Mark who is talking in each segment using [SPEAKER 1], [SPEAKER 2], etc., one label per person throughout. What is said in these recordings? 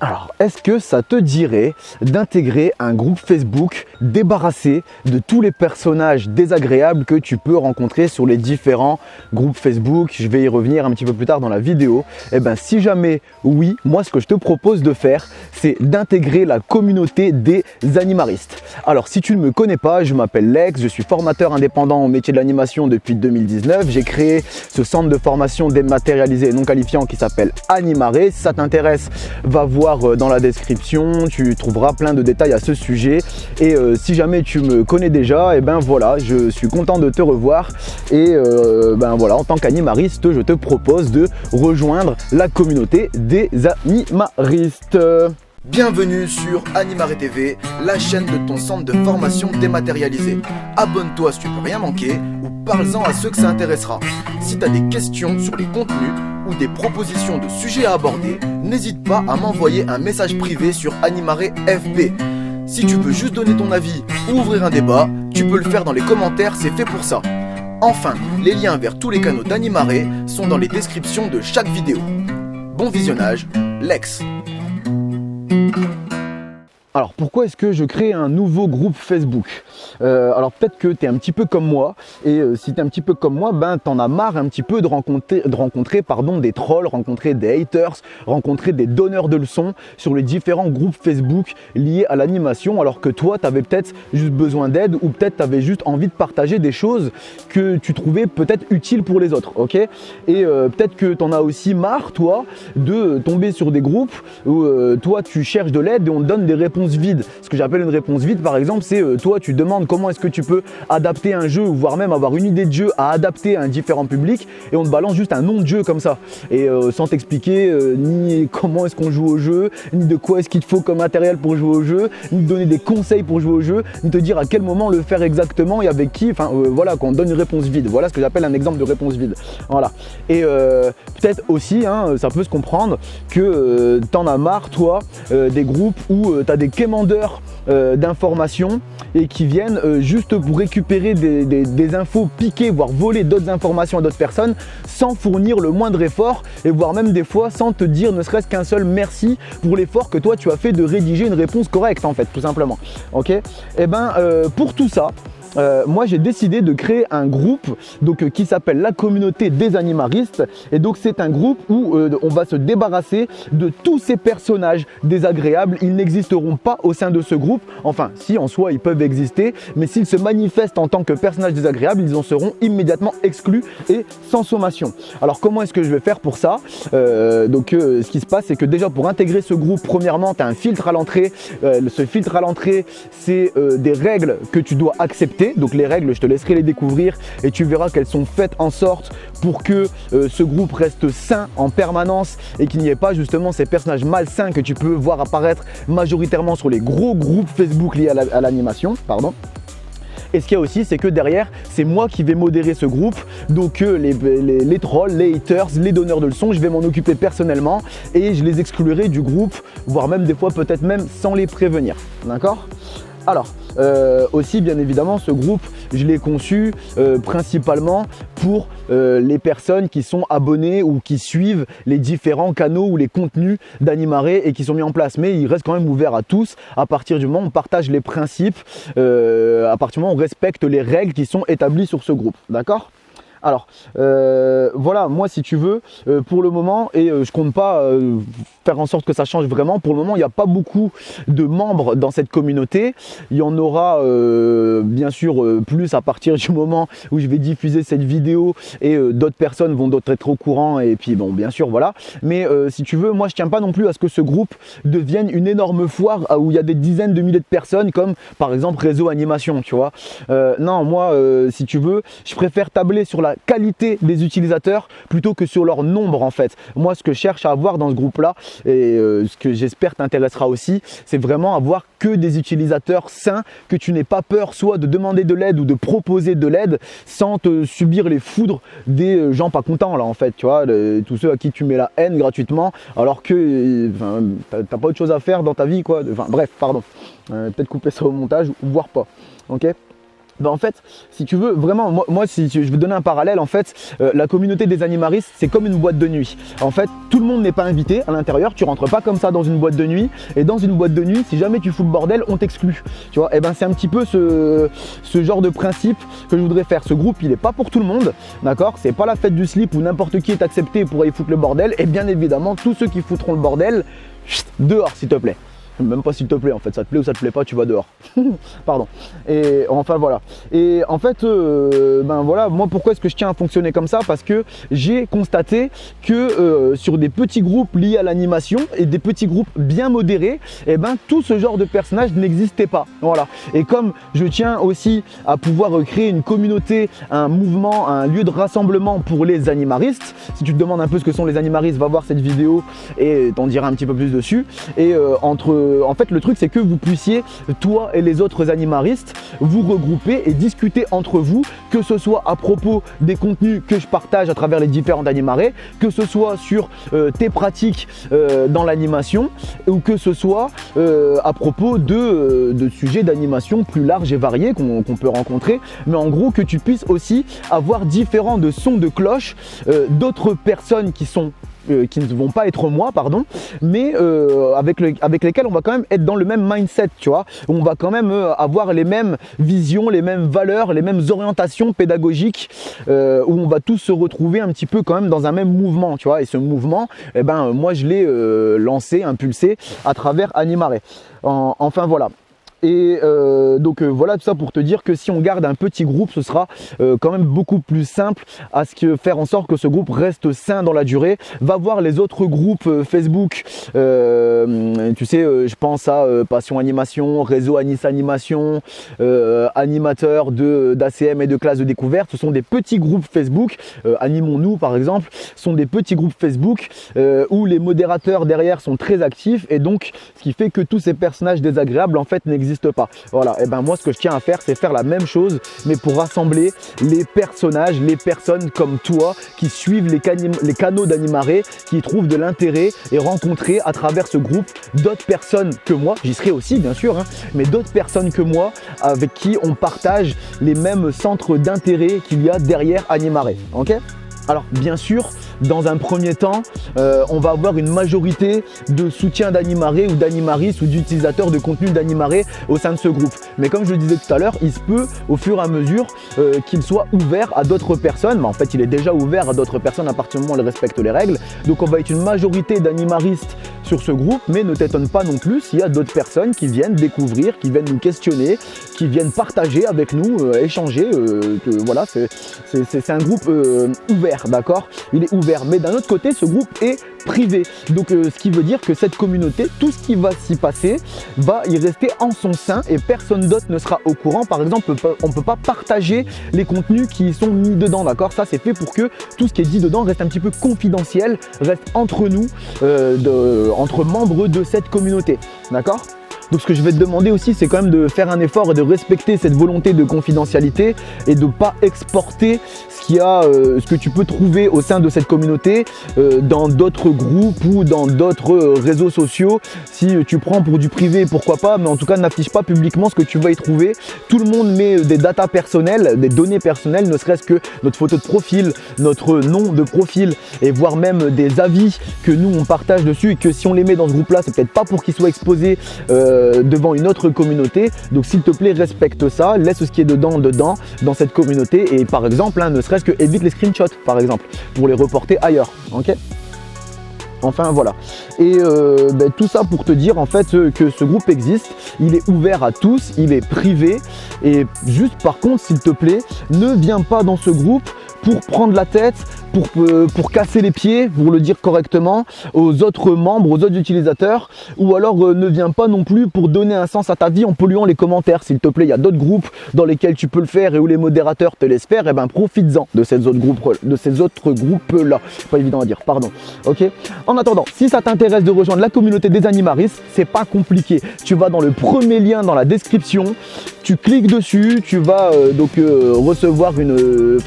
[SPEAKER 1] Alors, est-ce que ça te dirait d'intégrer un groupe Facebook débarrassé de tous les personnages désagréables que tu peux rencontrer sur les différents groupes Facebook? Je vais y revenir un petit peu plus tard dans la vidéo. Eh bien, si jamais oui, moi ce que je te propose de faire, c'est d'intégrer la communauté des animaristes. Alors, si tu ne me connais pas, je m'appelle Lex, je suis formateur indépendant au métier de l'animation depuis 2019. J'ai créé ce centre de formation dématérialisé et non qualifiant qui s'appelle Animaré. Si ça t'intéresse, va voir dans la description, tu trouveras plein de détails à ce sujet. Et si jamais tu me connais déjà, et ben voilà, je suis content de te revoir. Et ben voilà, en tant qu'animariste, je te propose de rejoindre la communauté des animaristes.
[SPEAKER 2] Bienvenue sur Animaré TV, la chaîne de ton centre de formation dématérialisé. Abonne-toi si tu peux rien manquer ou parle-en à ceux que ça intéressera. Si tu as des questions sur les contenus ou des propositions de sujets à aborder, n'hésite pas à m'envoyer un message privé sur Animaré FB. Si tu veux juste donner ton avis ou ouvrir un débat, tu peux le faire dans les commentaires, c'est fait pour ça. Enfin, les liens vers tous les canaux d'Animaré sont dans les descriptions de chaque vidéo. Bon visionnage, Lex.
[SPEAKER 1] Alors pourquoi est-ce que je crée un nouveau groupe Facebook? Alors peut-être que tu es un petit peu comme moi, et si tu es un petit peu comme moi, ben t'en as marre un petit peu de rencontrer des trolls, rencontrer des haters, rencontrer des donneurs de leçons sur les différents groupes Facebook liés à l'animation, alors que toi tu avais peut-être juste besoin d'aide, ou peut-être tu avais juste envie de partager des choses que tu trouvais peut-être utiles pour les autres, ok? Et peut-être que tu en as aussi marre, toi, de tomber sur des groupes où toi tu cherches de l'aide et on te donne des réponses vides. Ce que j'appelle une réponse vide, par exemple, c'est toi tu demandes comment est-ce que tu peux adapter un jeu, ou voire même avoir une idée de jeu à adapter à un différent public, et on te balance juste un nom de jeu comme ça, et sans t'expliquer ni comment est-ce qu'on joue au jeu, ni de quoi est-ce qu'il te faut comme matériel pour jouer au jeu, ni te donner des conseils pour jouer au jeu, ni te dire à quel moment le faire exactement et avec qui. Enfin voilà, quand on donne une réponse vide, voilà ce que j'appelle un exemple de réponse vide. Voilà. Et peut-être aussi, ça peut se comprendre que t'en as marre, toi, des groupes où tu as des quémandeurs d'informations et qui viennent juste pour récupérer des infos piquées, voire voler d'autres informations à d'autres personnes sans fournir le moindre effort, et voire même des fois sans te dire ne serait-ce qu'un seul merci pour l'effort que toi tu as fait de rédiger une réponse correcte, en fait, tout simplement. Ok? Et ben pour tout ça, moi j'ai décidé de créer un groupe qui s'appelle la communauté des animaristes, et donc c'est un groupe où on va se débarrasser de tous ces personnages désagréables. Ils n'existeront pas au sein de ce groupe, enfin si, en soi ils peuvent exister, mais s'ils se manifestent en tant que personnages désagréables, ils en seront immédiatement exclus et sans sommation. Alors comment est-ce que je vais faire pour ça? Ce qui se passe, c'est que déjà pour intégrer ce groupe, premièrement tu as un filtre à l'entrée. Ce filtre à l'entrée, c'est des règles que tu dois accepter. Donc les règles, je te laisserai les découvrir et tu verras qu'elles sont faites en sorte pour que ce groupe reste sain en permanence, et qu'il n'y ait pas justement ces personnages malsains que tu peux voir apparaître majoritairement sur les gros groupes Facebook liés à l'animation. Et ce qu'il y a aussi, c'est que derrière, c'est moi qui vais modérer ce groupe. Donc les trolls, les haters, les donneurs de leçons, je vais m'en occuper personnellement et je les exclurai du groupe, voire même des fois peut-être même sans les prévenir. D'accord ? Alors, aussi bien évidemment, ce groupe, je l'ai conçu principalement pour les personnes qui sont abonnées ou qui suivent les différents canaux ou les contenus d'Animaré et qui sont mis en place. Mais il reste quand même ouvert à tous à partir du moment où on partage les principes, à partir du moment où on respecte les règles qui sont établies sur ce groupe. D'accord ? Alors voilà, moi si tu veux, pour le moment, et je compte pas faire en sorte que ça change vraiment, pour le moment il n'y a pas beaucoup de membres dans cette communauté. Il y en aura bien sûr plus à partir du moment où je vais diffuser cette vidéo, et d'autres personnes vont être au courant, et puis bon bien sûr voilà. Mais si tu veux, moi je tiens pas non plus à ce que ce groupe devienne une énorme foire où il y a des dizaines de milliers de personnes, comme par exemple Réseau Animation, tu vois. Non, moi si tu veux, je préfère tabler sur la qualité des utilisateurs plutôt que sur leur nombre, en fait. Moi ce que je cherche à avoir dans ce groupe là, et ce que j'espère t'intéressera aussi, c'est vraiment avoir que des utilisateurs sains, que tu n'aies pas peur soit de demander de l'aide ou de proposer de l'aide sans te subir les foudres des gens pas contents là, en fait, tu vois, tous ceux à qui tu mets la haine gratuitement alors que t'as pas autre chose à faire dans ta vie, quoi. Enfin bref, pardon, peut-être couper ça au montage ou voire pas, ok. Ben en fait, si tu veux, vraiment, moi si je veux donner un parallèle, en fait, la communauté des animaristes, c'est comme une boîte de nuit. En fait, tout le monde n'est pas invité à l'intérieur, tu rentres pas comme ça dans une boîte de nuit, et dans une boîte de nuit, si jamais tu fous le bordel, on t'exclut. Tu vois, et ben c'est un petit peu ce genre de principe que je voudrais faire. Ce groupe, il est pas pour tout le monde, d'accord? C'est pas la fête du slip où n'importe qui est accepté pour y foutre le bordel, et bien évidemment, tous ceux qui foutront le bordel, dehors s'il te plaît. Même pas s'il te plaît en fait, ça te plaît ou ça te plaît pas, tu vas dehors. Pardon. Et enfin voilà. Et en fait, ben voilà, moi pourquoi est-ce que je tiens à fonctionner comme ça? Parce que j'ai constaté que sur des petits groupes liés à l'animation et des petits groupes bien modérés, et ben tout ce genre de personnage n'existait pas. Voilà. Et comme je tiens aussi à pouvoir créer une communauté, un mouvement, un lieu de rassemblement pour les animaristes, si tu te demandes un peu ce que sont les animaristes, va voir cette vidéo et t'en diras un petit peu plus dessus. Et en fait, le truc, c'est que vous puissiez, toi et les autres animaristes, vous regrouper et discuter entre vous, que ce soit à propos des contenus que je partage à travers les différents animarés, que ce soit sur tes pratiques dans l'animation, ou que ce soit à propos de sujets d'animation plus larges et variés qu'on peut rencontrer. Mais en gros, que tu puisses aussi avoir différents de sons de cloche d'autres personnes qui ne vont pas être moi, pardon, mais avec lesquels on va quand même être dans le même mindset, tu vois. On va quand même avoir les mêmes visions, les mêmes valeurs, les mêmes orientations pédagogiques, où on va tous se retrouver un petit peu quand même dans un même mouvement, tu vois. Et ce mouvement, eh ben, moi je l'ai lancé, impulsé à travers Animaré. Enfin voilà. Et donc voilà tout ça pour te dire que si on garde un petit groupe, ce sera quand même beaucoup plus simple à faire en sorte que ce groupe reste sain dans la durée. Va voir les autres groupes Facebook, tu sais, je pense à Passion Animation, Réseau Anis Animation, animateurs d'ACM et de classes de découverte. Ce sont des petits groupes Facebook, Animons-nous par exemple, sont des petits groupes Facebook où les modérateurs derrière sont très actifs, et donc ce qui fait que tous ces personnages désagréables en fait n'existent pas. Voilà, et ben moi ce que je tiens à faire, c'est faire la même chose, mais pour rassembler les personnages, les personnes comme toi qui suivent les canaux d'Animaré, qui trouvent de l'intérêt, et rencontrer à travers ce groupe d'autres personnes que moi, j'y serai aussi bien sûr, hein, mais d'autres personnes que moi avec qui on partage les mêmes centres d'intérêt qu'il y a derrière Animaré. Ok ? Alors bien sûr, dans un premier temps, on va avoir une majorité de soutien d'Animaré ou d'animaristes ou d'utilisateurs de contenu d'Animaré au sein de ce groupe. Mais comme je le disais tout à l'heure, il se peut au fur et à mesure qu'il soit ouvert à d'autres personnes. Mais en fait, il est déjà ouvert à d'autres personnes à partir du moment où elle respecte les règles. Donc on va être une majorité d'animaristes sur ce groupe, mais ne t'étonne pas non plus s'il y a d'autres personnes qui viennent découvrir, qui viennent nous questionner, qui viennent partager avec nous, échanger. Voilà, c'est un groupe ouvert, d'accord ? Il est ouvert, mais d'un autre côté, ce groupe est privé. Donc ce qui veut dire que cette communauté, tout ce qui va s'y passer, va y rester en son sein et personne d'autre ne sera au courant. Par exemple, on ne peut pas partager les contenus qui sont mis dedans, d'accord ? Ça, c'est fait pour que tout ce qui est dit dedans reste un petit peu confidentiel, reste entre nous, entre membres de cette communauté, d'accord ? Donc ce que je vais te demander aussi, c'est quand même de faire un effort et de respecter cette volonté de confidentialité et de ne pas exporter ce que tu peux trouver au sein de cette communauté dans d'autres groupes ou dans d'autres réseaux sociaux. Si tu prends pour du privé, pourquoi pas, mais en tout cas n'affiche pas publiquement ce que tu vas y trouver. Tout le monde met des datas personnelles, des données personnelles, ne serait-ce que notre photo de profil, notre nom de profil, et voire même des avis que nous on partage dessus, et que si on les met dans ce groupe là, c'est peut-être pas pour qu'ils soient exposés devant une autre communauté. Donc s'il te plaît, respecte ça, laisse ce qui est dedans dans cette communauté, et par exemple ne serait-ce que évite les screenshots par exemple pour les reporter ailleurs. Ok, enfin voilà. Et tout ça pour te dire en fait que ce groupe existe, il est ouvert à tous, il est privé, et juste par contre s'il te plaît, ne viens pas dans ce groupe pour prendre la tête, pour casser les pieds, pour le dire correctement, aux autres membres, aux autres utilisateurs, ou alors ne viens pas non plus pour donner un sens à ta vie en polluant les commentaires. S'il te plaît, il y a d'autres groupes dans lesquels tu peux le faire et où les modérateurs te laissent faire, et ben profites-en de ces autres groupes là. Pas évident à dire, pardon. Ok. En attendant, si ça t'intéresse de rejoindre la communauté des animaristes, c'est pas compliqué. Tu vas dans le premier lien dans la description, tu cliques dessus, tu vas recevoir une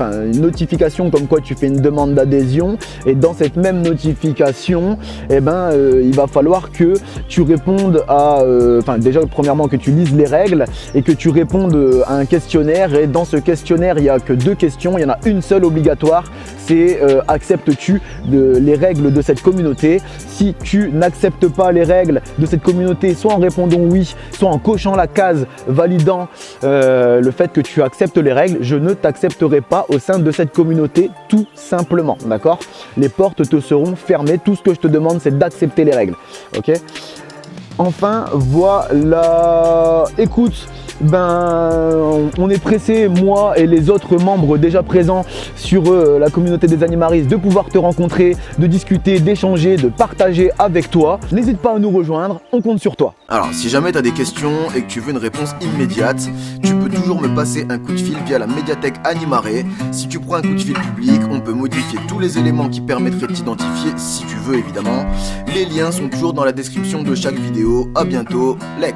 [SPEAKER 1] notification comme quoi tu fais une demande demande d'adhésion, et dans cette même notification, il va falloir que tu répondes à, déjà premièrement que tu lises les règles et que tu répondes à un questionnaire, et dans ce questionnaire il n'y a que 2 questions, il y en a une seule obligatoire, c'est acceptes-tu les règles de cette communauté. Si tu n'acceptes pas les règles de cette communauté, soit en répondant oui, soit en cochant la case validant le fait que tu acceptes les règles, je ne t'accepterai pas au sein de cette communauté, tout simplement, d'accord? Les portes te seront fermées, tout ce que je te demande c'est d'accepter les règles, ok? Enfin, voilà, écoute, on est pressé, moi et les autres membres déjà présents sur la communauté des Animaristes, de pouvoir te rencontrer, de discuter, d'échanger, de partager avec toi. N'hésite pas à nous rejoindre, on compte sur toi.
[SPEAKER 2] Alors, si jamais tu as des questions et que tu veux une réponse immédiate, tu peux toujours me passer un coup de fil via la médiathèque Animaré. Si tu prends un coup de fil public, on peut modifier tous les éléments qui permettraient de t'identifier, si tu veux évidemment. Les liens sont toujours dans la description de chaque vidéo. À bientôt, Lex.